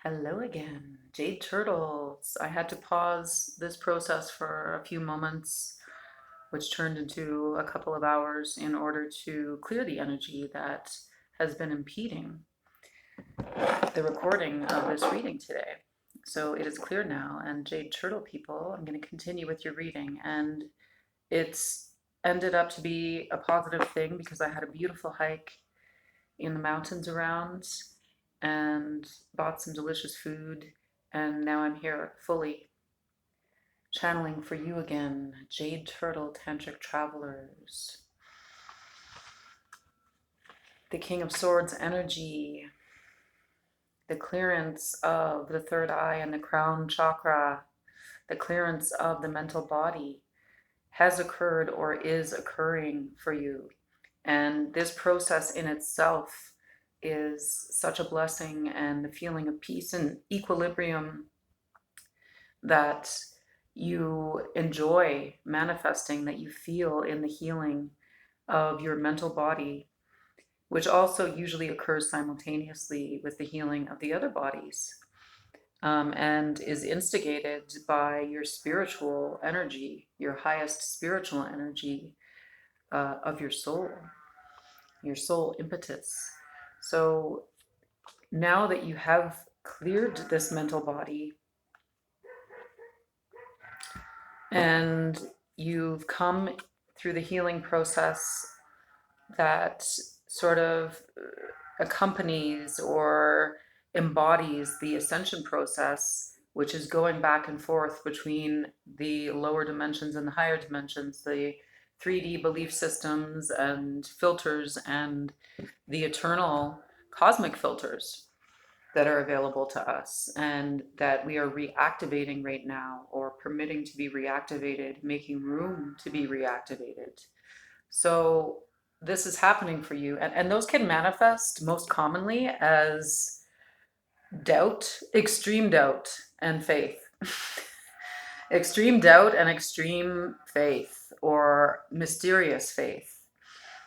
Hello again, Jade Turtles. I had to pause this process for a few moments, which turned into a couple of hours in order to clear the energy that has been impeding the recording of this reading today. So it is clear now, and Jade Turtle people, I'm going to continue with your reading. And it's ended up to be a positive thing because I had a beautiful hike in the mountains around and bought some delicious food. And now I'm here fully channeling for you again, Jade Turtle Tantric Travelers. The King of Swords energy, the clearance of the third eye and the crown chakra, the clearance of the mental body has occurred or is occurring for you. And this process in itself is such a blessing, and the feeling of peace and equilibrium that you enjoy manifesting, that you feel in the healing of your mental body, which also usually occurs simultaneously with the healing of the other bodies, and is instigated by your spiritual energy, your highest spiritual energy of your soul impetus. So now that you have cleared this mental body and you've come through the healing process that sort of accompanies or embodies the ascension process, which is going back and forth between the lower dimensions and the higher dimensions, the 3D belief systems and filters, and the eternal cosmic filters that are available to us and that we are reactivating right now, or permitting to be reactivated, making room to be reactivated. So this is happening for you. And those can manifest most commonly as doubt, extreme doubt, and faith. Extreme doubt and extreme faith, or mysterious faith.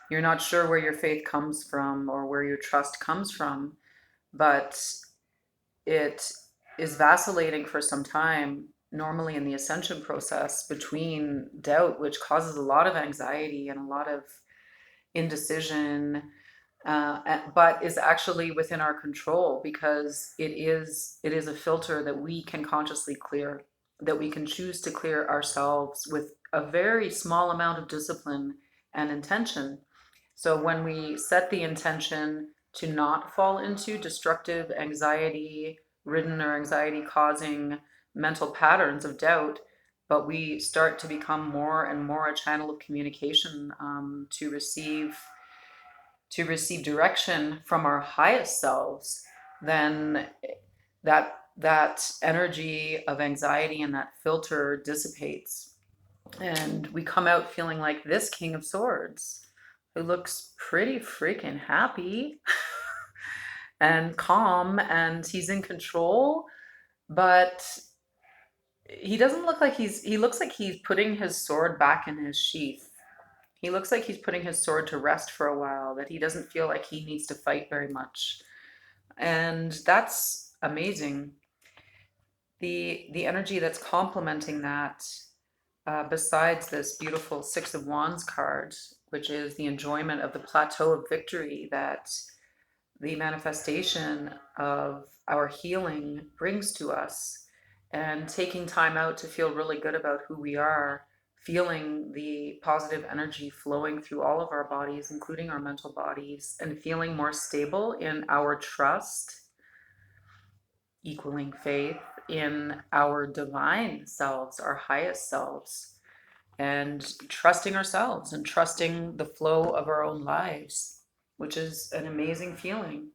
You're not sure where your faith comes from or where your trust comes from, but it is vacillating for some time, normally in the ascension process, between doubt, which causes a lot of anxiety and a lot of indecision, but is actually within our control because it is a filter that we can consciously clear, that we can choose to clear ourselves with a very small amount of discipline and intention. So when we set the intention to not fall into destructive, anxiety ridden or anxiety causing mental patterns of doubt, but we start to become more and more a channel of communication, to receive direction from our highest selves, then that energy of anxiety and that filter dissipates, and we come out feeling like this King of Swords who looks pretty freaking happy and calm, and he's in control, but he doesn't look like he looks like he's putting his sword back in his sheath. He looks like he's putting his sword to rest for a while, that he doesn't feel like he needs to fight very much. And that's amazing. The energy that's complementing that, besides this beautiful Six of Wands card, which is the enjoyment of the plateau of victory that the manifestation of our healing brings to us, and taking time out to feel really good about who we are, feeling the positive energy flowing through all of our bodies, including our mental bodies, and feeling more stable in our trust, equaling faith in our divine selves, our highest selves, and trusting ourselves and trusting the flow of our own lives, which is an amazing feeling.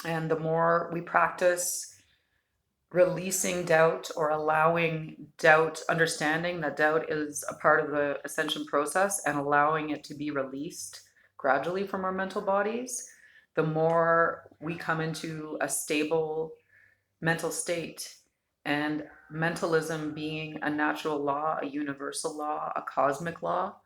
And the more we practice releasing doubt, or allowing doubt, understanding that doubt is a part of the ascension process and allowing it to be released gradually from our mental bodies, the more we come into a stable mental state. And mentalism being a natural law, a universal law, a cosmic law,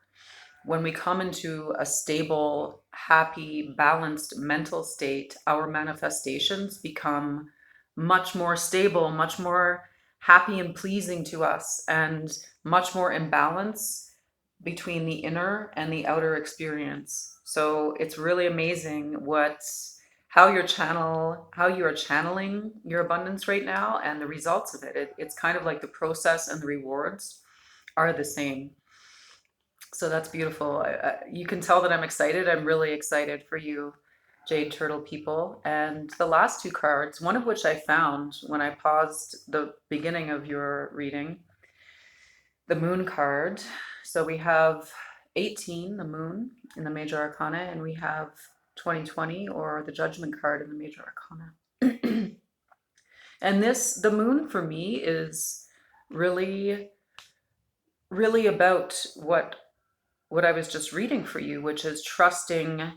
when we come into a stable, happy, balanced mental state, our manifestations become much more stable, much more happy and pleasing to us, and much more in balance between the inner and the outer experience. So it's really amazing how you are channeling your abundance right now and the results of it. It's kind of like the process and the rewards are the same. So that's beautiful. You can tell that I'm excited. I'm really excited for you, Jade Turtle people. And the last two cards, one of which I found when I paused the beginning of your reading, the Moon card. So we have 18, the Moon, in the Major Arcana, and we have 2020, or the Judgment card, in the Major Arcana. And the Moon for me is really, really about what I was just reading for you, which is trusting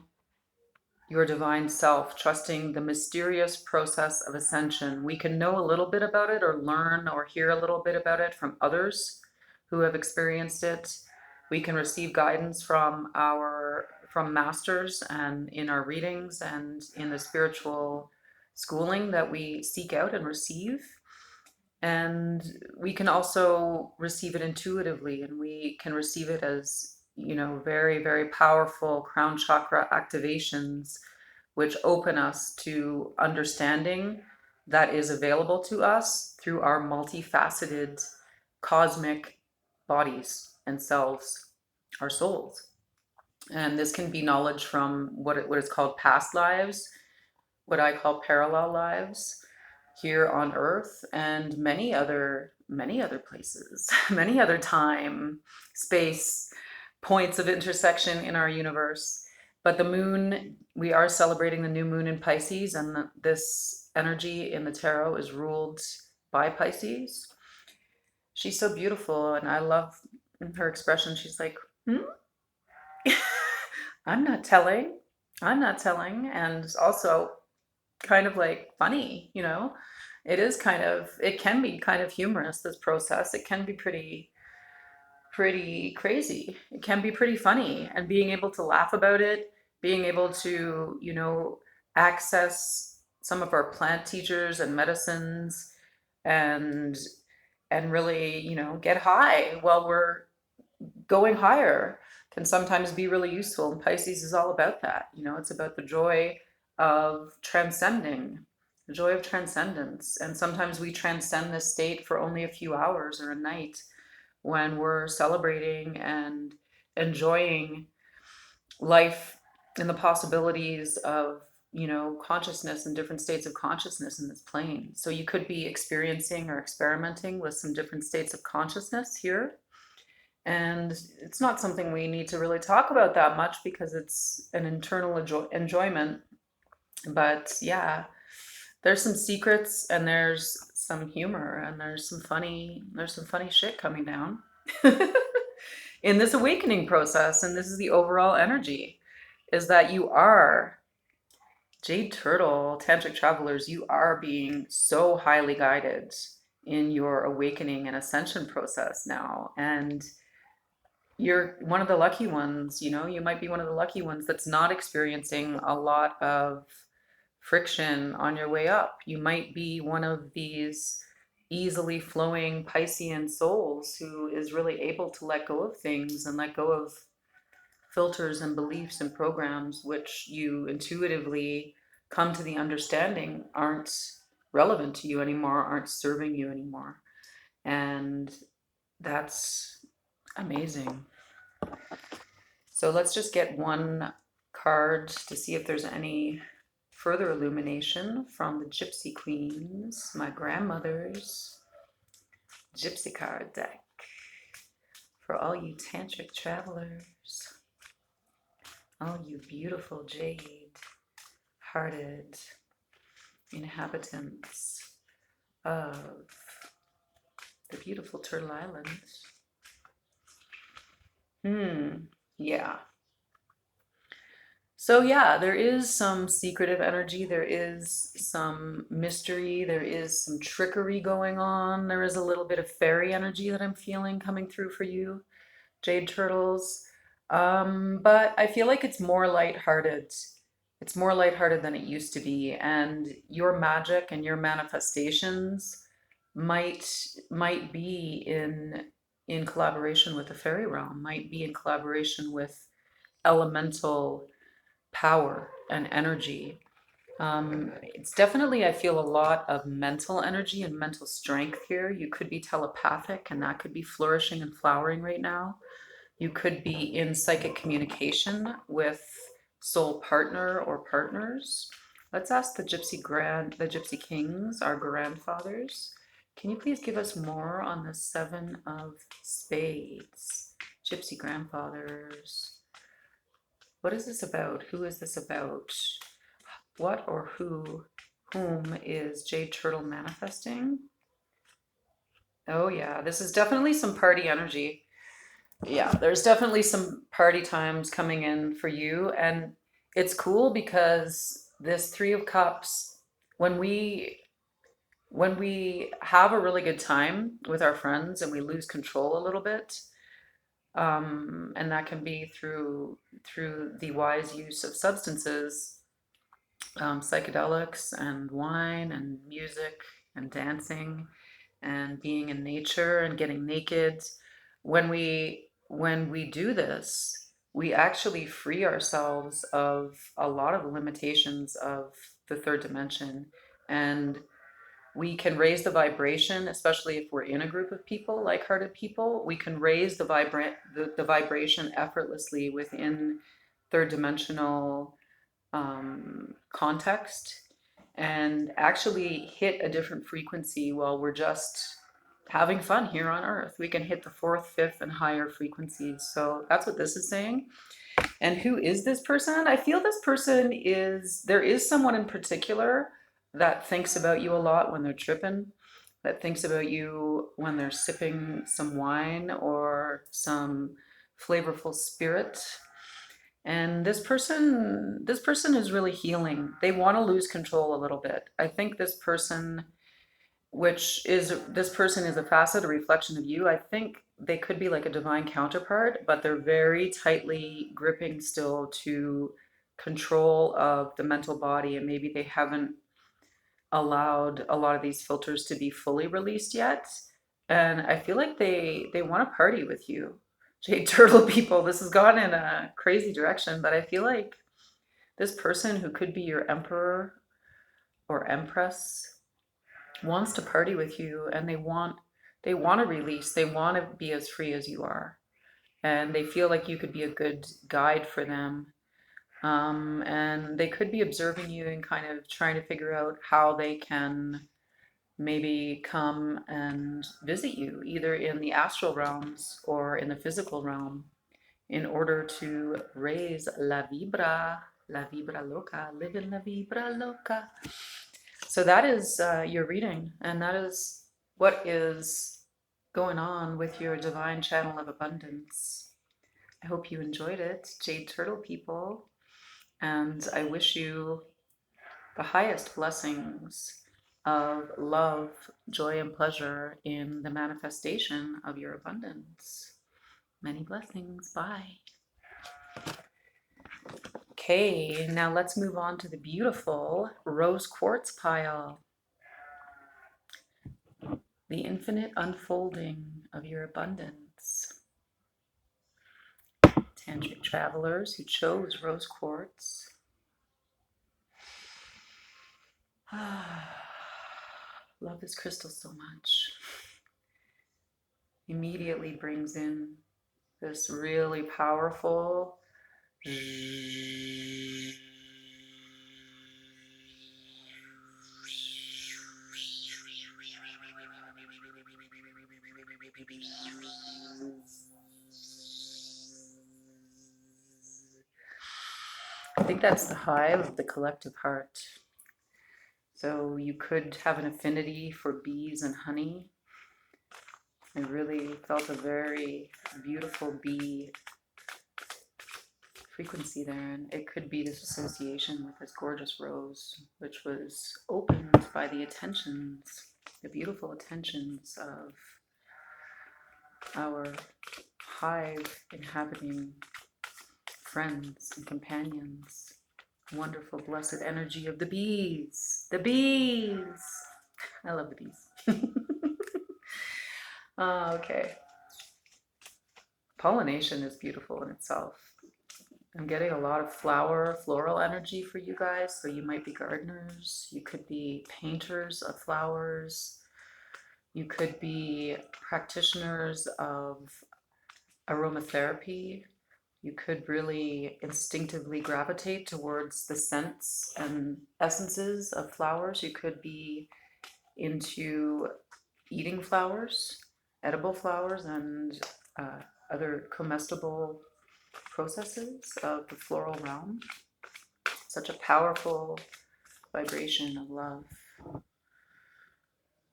your divine self, trusting the mysterious process of ascension. We can know a little bit about it or learn or hear a little bit about it from others who have experienced it. We can receive guidance from masters and in our readings and in the spiritual schooling that we seek out and receive. And we can also receive it intuitively, and we can receive it as, very, very powerful crown chakra activations, which open us to understanding that is available to us through our multifaceted cosmic bodies and selves, our souls. And this can be knowledge from what is called past lives, what I call parallel lives here on Earth, and many other places, many other time, space, points of intersection in our universe. But the moon, we are celebrating the new moon in Pisces, and this energy in the tarot is ruled by Pisces. She's so beautiful, and I love her expression. She's like, hmm? I'm not telling. I'm not telling. And also kind of like funny, it can be kind of humorous, this process. It can be pretty crazy. It can be pretty funny, and being able to laugh about it, being able to, access some of our plant teachers and medicines, and really, get high while we're going higher, can sometimes be really useful. And Pisces is all about that. It's about the joy of transcending, the joy of transcendence. And sometimes we transcend this state for only a few hours or a night when we're celebrating and enjoying life and the possibilities of, consciousness and different states of consciousness in this plane. So you could be experiencing or experimenting with some different states of consciousness here. And it's not something we need to really talk about that much because it's an internal enjoyment. But yeah, there's some secrets, and there's some humor, and there's some funny shit coming down in this awakening process. And this is the overall energy, is that you are Jade Turtle, Tantric Travelers, you are being so highly guided in your awakening and ascension process now. And you're one of the lucky ones, you might be one of the lucky ones that's not experiencing a lot of friction on your way up. You might be one of these easily flowing Piscean souls who is really able to let go of things and let go of filters and beliefs and programs which you intuitively come to the understanding aren't relevant to you anymore, aren't serving you anymore. And that's amazing. So let's just get one card to see if there's any further illumination from the Gypsy Queens, my grandmother's Gypsy card deck, for all you Tantric travelers, all you beautiful jade-hearted inhabitants of the beautiful Turtle Island. Yeah. So yeah, there is some secretive energy, there is some mystery, there is some trickery going on, there is a little bit of fairy energy that I'm feeling coming through for you, Jade Turtles. But I feel like it's more lighthearted. it's more lighthearted than it used to be, and your magic and your manifestations might be in collaboration with the fairy realm, might be in collaboration with elemental power and energy. It's definitely, I feel, a lot of mental energy and mental strength here. You could be telepathic, and that could be flourishing and flowering right now. You could be in psychic communication with soul partner or partners. Let's ask the the Gypsy Kings, our grandfathers. Can you please give us more on the Seven of Spades? Gypsy grandfathers. What is this about? Who is this about? What or whom is Jade Turtle manifesting? Oh yeah, this is definitely some party energy. Yeah, there's definitely some party times coming in for you. And it's cool because this Three of Cups, when we have a really good time with our friends and we lose control a little bit, and that can be through the wise use of substances, psychedelics and wine and music and dancing and being in nature and getting naked. When we do this, we actually free ourselves of a lot of the limitations of the third dimension, and we can raise the vibration, especially if we're in a group of people, like-hearted people. We can raise the vibration effortlessly within third dimensional context, and actually hit a different frequency while we're just having fun here on Earth. We can hit the fourth, fifth, and higher frequencies. So that's what this is saying. And who is this person? I feel this person there is someone in particular that thinks about you a lot when they're tripping, that thinks about you when they're sipping some wine or some flavorful spirit. And this person is really healing. They want to lose control a little bit. I think this person is a facet, a reflection of you. I think they could be like a divine counterpart, but they're very tightly gripping still to control of the mental body, and maybe they haven't allowed a lot of these filters to be fully released yet. And I feel like they want to party with you. Jade Turtle people, this has gone in a crazy direction, but I feel like this person who could be your emperor or empress wants to party with you, and they want to release, they want to be as free as you are, and they feel like you could be a good guide for them. And they could be observing you and kind of trying to figure out how they can maybe come and visit you, either in the astral realms or in the physical realm, in order to raise la vibra loca, live in la vibra loca. So that is your reading, and that is what is going on with your divine channel of abundance. I hope you enjoyed it, Jade Turtle people, and I wish you the highest blessings of love, joy, and pleasure in the manifestation of your abundance. Many blessings. Bye. Okay, now let's move on to the beautiful rose quartz pile. The infinite unfolding of your abundance. Tantric travelers who chose rose quartz. Love this crystal so much. Immediately brings in this really powerful I think that's the hive of the collective heart. So you could have an affinity for bees and honey. I really felt a very beautiful bee frequency there, and it could be this association with this gorgeous rose, which was opened by the beautiful attentions of our hive inhabiting friends and companions. wonderful, blessed energy of the bees. The bees! I love the bees. Okay. Pollination is beautiful in itself. I'm getting a lot of floral energy for you guys. So you might be gardeners. You could be painters of flowers. You could be practitioners of aromatherapy. You could really instinctively gravitate towards the scents and essences of flowers. You could be into eating flowers, edible flowers, and other comestible processes of the floral realm. Such a powerful vibration of love.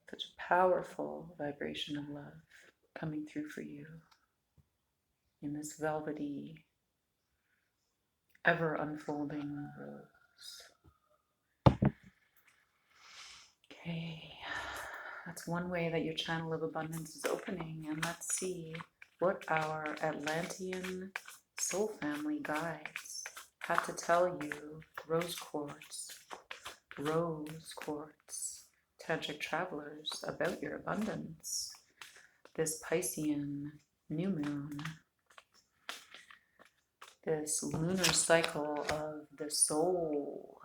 Such a powerful vibration of love coming through for you in this velvety, ever unfolding rose. Okay, that's one way that your channel of abundance is opening, and let's see what our Atlantean soul family guides have to tell you. Rose quartz, Tantric Travellers, about your abundance. This Piscean new moon, this lunar cycle of the soul,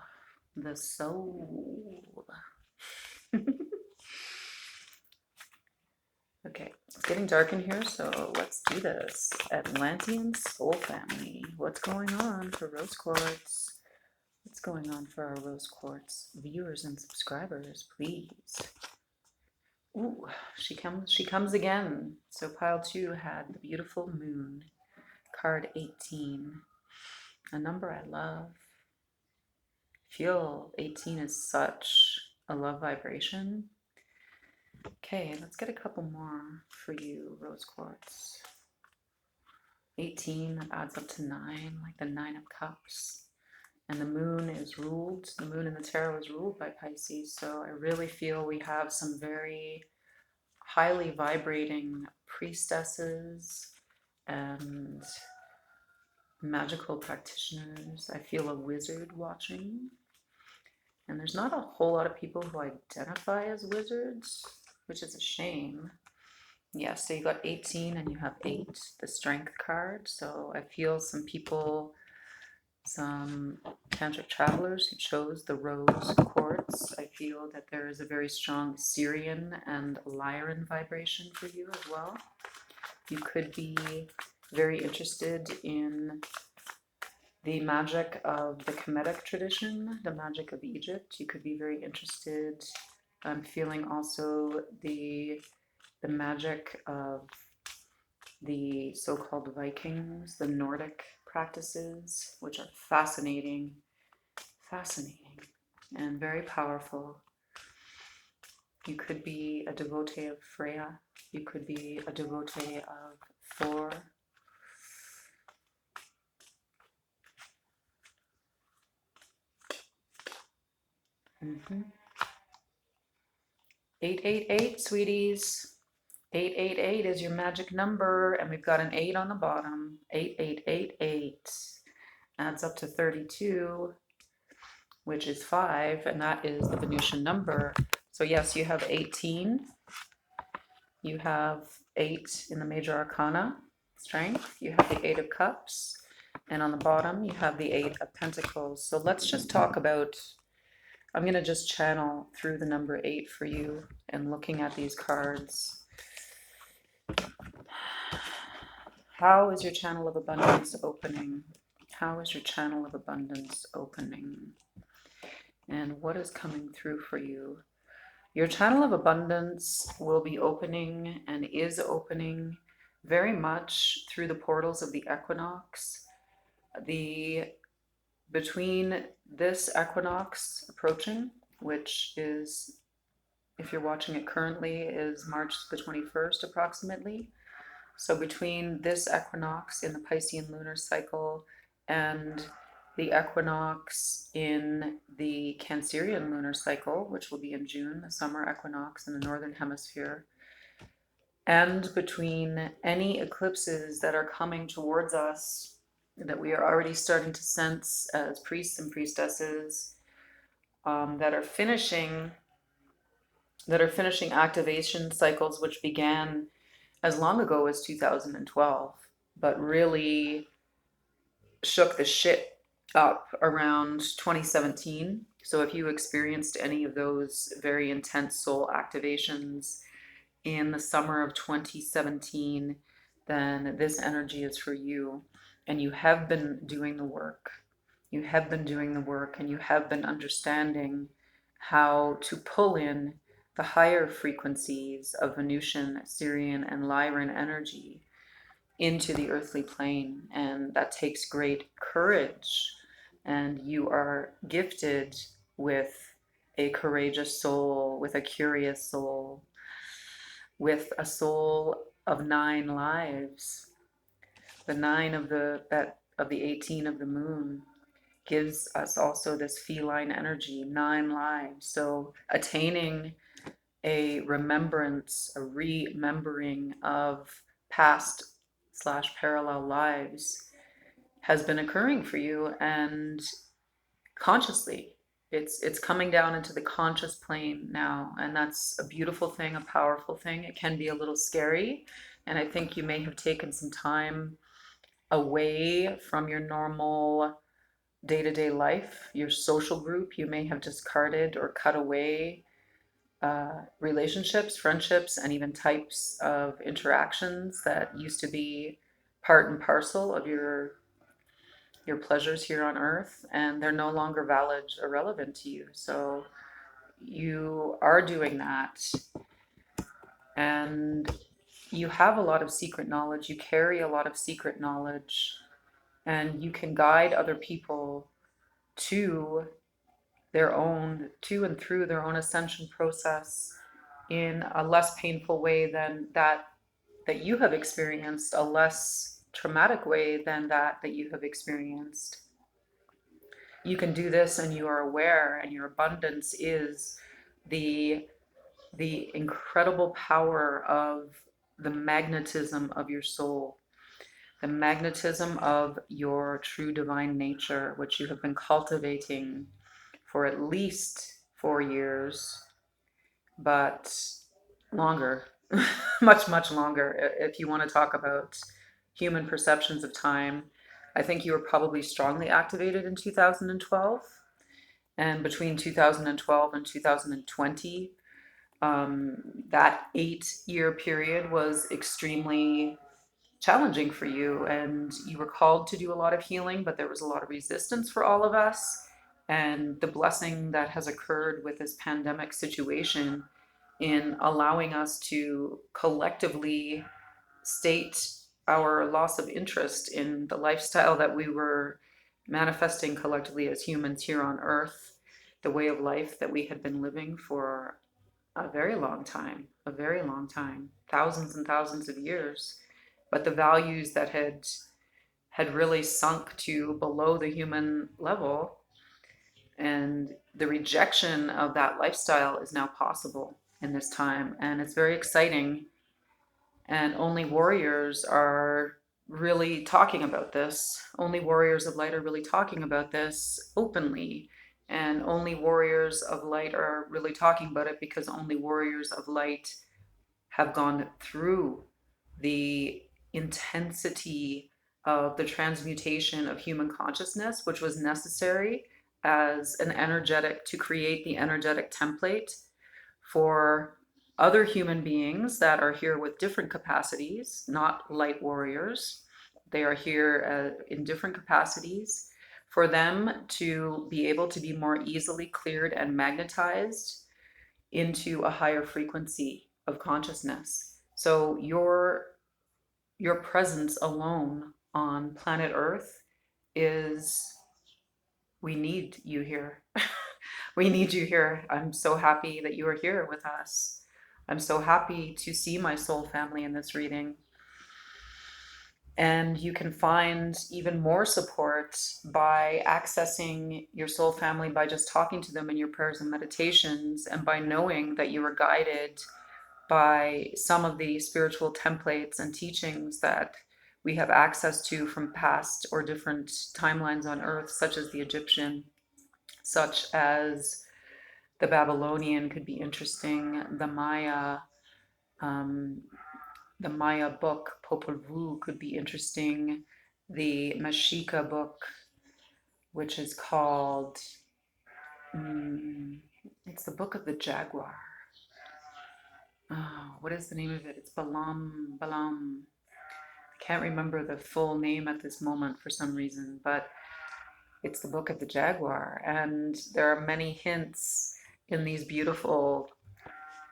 Okay, it's getting dark in here, so let's do this. Atlantean soul family, what's going on for rose quartz? What's going on for our rose quartz viewers and subscribers, please? Ooh, she comes again. So pile 2 had the beautiful moon, card 18, a number I love. Feel 18 is such a love vibration. Okay, let's get a couple more for you, rose quartz. 18 adds up to 9, like the 9 of cups. And the moon in the tarot is ruled by Pisces. So I really feel we have some very highly vibrating priestesses and magical practitioners. I feel a wizard watching. And there's not a whole lot of people who identify as wizards, which is a shame. Yeah, so you got 18 and you have 8, the strength card. So I feel some people, some Tantric Travelers who chose the rose quartz. I feel that there is a very strong Syrian and Lyran vibration for you as well. You could be very interested in the magic of the Kemetic tradition, the magic of Egypt. You could be very interested. I'm feeling also the magic of the so-called Vikings, the Nordic practices, which are fascinating, and very powerful. You could be a devotee of Freya. You could be a devotee of Thor. Mm-hmm. 888, sweeties. 888 is your magic number, and we've got an 8 on the bottom. 8888 adds up to 32, which is 5, and that is the Venusian number. So yes, you have 18. You have 8 in the major arcana, strength. You have the 8 of cups, and on the bottom you have the 8 of pentacles. So let's just talk about, I'm going to just channel through the number 8 for you and looking at these cards. How is your channel of abundance opening? How is your channel of abundance opening? And what is coming through for you? Your channel of abundance will be opening and is opening very much through the portals of the equinox. Between this equinox approaching, which is, if you're watching it currently, is March the 21st approximately. So between this equinox in the Piscean lunar cycle and the equinox in the Cancerian lunar cycle, which will be in June, the summer equinox in the northern hemisphere, and between any eclipses that are coming towards us that we are already starting to sense as priests and priestesses that are finishing activation cycles which began as long ago as 2012, but really shook the shit up around 2017. So if you experienced any of those very intense soul activations in the summer of 2017, then this energy is for you. And you have been doing the work. You have been doing the work and you have been understanding how to pull in the higher frequencies of Venusian, Syrian, and Lyran energy into the earthly plane. And that takes great courage. And you are gifted with a courageous soul, with a curious soul, with a soul of 9 lives. The 9 of the 18 of the moon gives us also this feline energy, 9 lives. So attaining a remembrance, a remembering of past slash parallel lives has been occurring for you, and consciously it's coming down into the conscious plane now, and that's a beautiful thing, a powerful thing. It can be a little scary, and I think you may have taken some time away from your normal day-to-day life, your social group. You may have discarded or cut away relationships, friendships, and even types of interactions that used to be part and parcel of your pleasures here on earth, and they're no longer valid or relevant to you. So you are doing that, and you have a lot of secret knowledge. You carry a lot of secret knowledge, and you can guide other people to to and through their own ascension process in a less painful way than that you have experienced, a less traumatic way than that you have experienced. You can do this and you are aware, and your abundance is the incredible power of the magnetism of your soul, the magnetism of your true divine nature, which you have been cultivating for at least 4 years, but longer, much longer. If you want to talk about human perceptions of time, I think you were probably strongly activated in 2012. And between 2012 and 2020, that 8 year period was extremely challenging for you, and you were called to do a lot of healing, but there was a lot of resistance for all of us. And the blessing that has occurred with this pandemic situation in allowing us to collectively state our loss of interest in the lifestyle that we were manifesting collectively as humans here on earth, the way of life that we had been living for a very long time, thousands and thousands of years. But the values that had really sunk to below the human level, and the rejection of that lifestyle is now possible in this time, and it's very exciting. And only warriors are really talking about this. Only warriors of light are really talking about this openly. And only warriors of light are really talking about it because only warriors of light have gone through the intensity of the transmutation of human consciousness, which was necessary as an energetic to create the energetic template for other human beings that are here with different capacities, not light warriors. They are here in different capacities, for them to be able to be more easily cleared and magnetized into a higher frequency of consciousness. So your presence alone on planet Earth is, we need you here. We need you here. I'm so happy that you are here with us. I'm so happy to see my soul family in this reading. And you can find even more support by accessing your soul family by just talking to them in your prayers and meditations, and by knowing that you are guided by some of the spiritual templates and teachings that we have access to from past or different timelines on Earth, such as the Egyptian, such as the Babylonian could be interesting, um, the Maya book, Popol Vuh, could be interesting, the Mashika book, which is called, it's the Book of the Jaguar. Oh, what is the name of it? It's Balam. I can't remember the full name at this moment for some reason, but it's the Book of the Jaguar. And there are many hints in these beautiful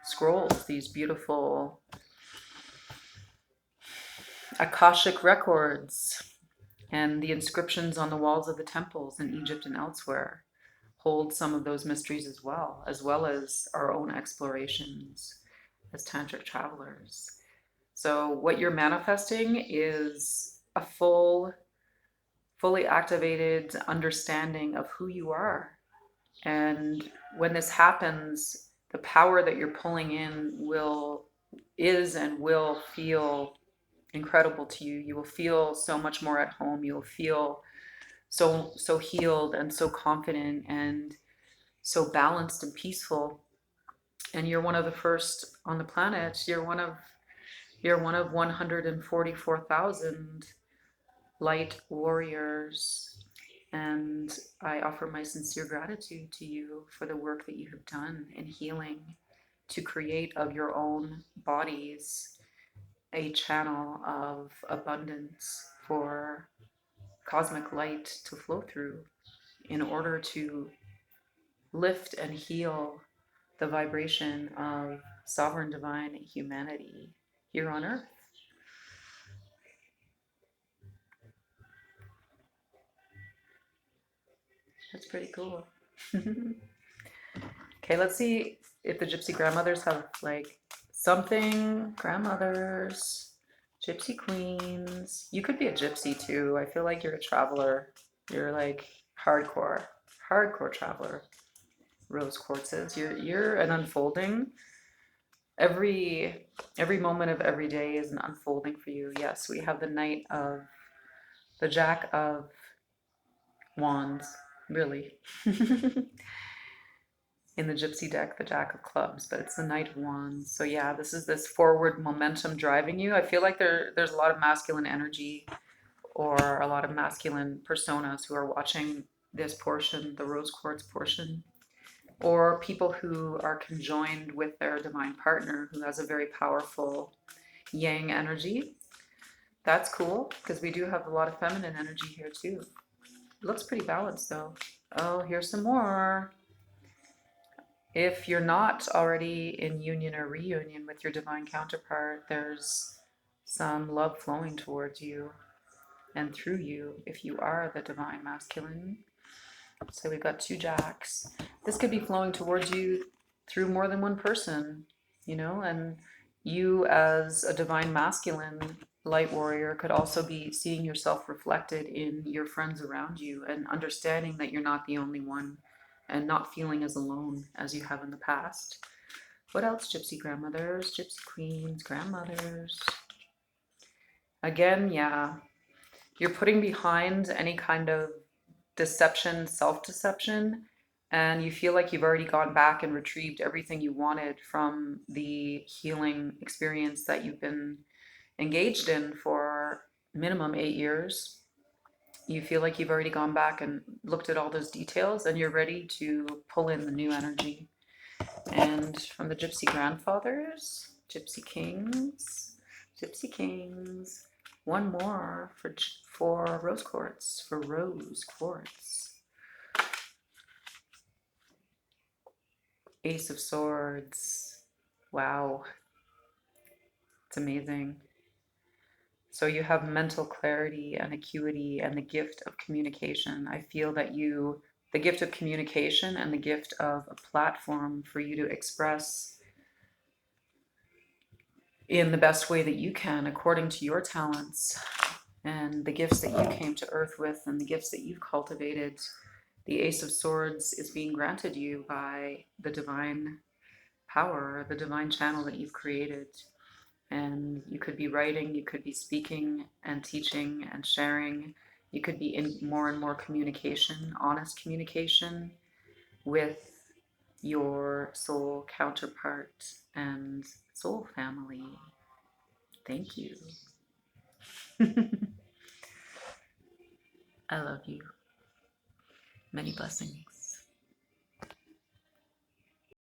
scrolls, these beautiful Akashic records, and the inscriptions on the walls of the temples in Egypt and elsewhere hold some of those mysteries as well as our own explorations as Tantric travelers. So what you're manifesting is a fully activated understanding of who you are. And when this happens, the power that you're pulling in is and will feel incredible to you. You will feel so much more at home. You will feel so healed and so confident and so balanced and peaceful. And you're one of the first on the planet. You're one of 144,000 light warriors. And I offer my sincere gratitude to you for the work that you have done in healing to create of your own bodies a channel of abundance for cosmic light to flow through in order to lift and heal the vibration of sovereign divine humanity here on Earth. That's pretty cool. Okay, let's see if the gypsy grandmothers have like something. Grandmothers, gypsy queens. You could be a gypsy too. I feel like you're a traveler. You're like hardcore traveler. Rose quartzes. You're an unfolding. Every moment of every day is an unfolding for you. Yes, we have the Jack of Wands, really. In the Gypsy deck, the Jack of Clubs, but it's the Knight of Wands. So yeah, this is this forward momentum driving you. I feel like there's a lot of masculine energy or a lot of masculine personas who are watching this portion, the rose quartz portion, or people who are conjoined with their divine partner who has a very powerful yang energy. That's cool because we do have a lot of feminine energy here too. It looks pretty balanced though. Oh, here's some more. If you're not already in union or reunion with your divine counterpart, there's some love flowing towards you and through you if you are the divine masculine. So we've got two jacks. This could be flowing towards you through more than one person, and you as a divine masculine light warrior could also be seeing yourself reflected in your friends around you and understanding that you're not the only one and not feeling as alone as you have in the past. What else, gypsy grandmothers, gypsy queens, grandmothers? Again, yeah, you're putting behind any kind of deception, self-deception, and you feel like you've already gone back and retrieved everything you wanted from the healing experience that you've been engaged in for minimum 8 years. You feel like you've already gone back and looked at all those details and you're ready to pull in the new energy. And from the gypsy grandfathers, gypsy kings, one more for rose quartz, Ace of Swords. Wow. It's amazing. So you have mental clarity and acuity and the gift of communication. I feel that the gift of communication and the gift of a platform for you to express in the best way that you can according to your talents and the gifts that you came to Earth with and the gifts that you've cultivated. The Ace of Swords is being granted you by the divine power, the divine channel that you've created. And you could be writing, you could be speaking and teaching and sharing. You could be in more and more communication, honest communication with your soul counterpart and soul family. Thank you. I love you. Many blessings.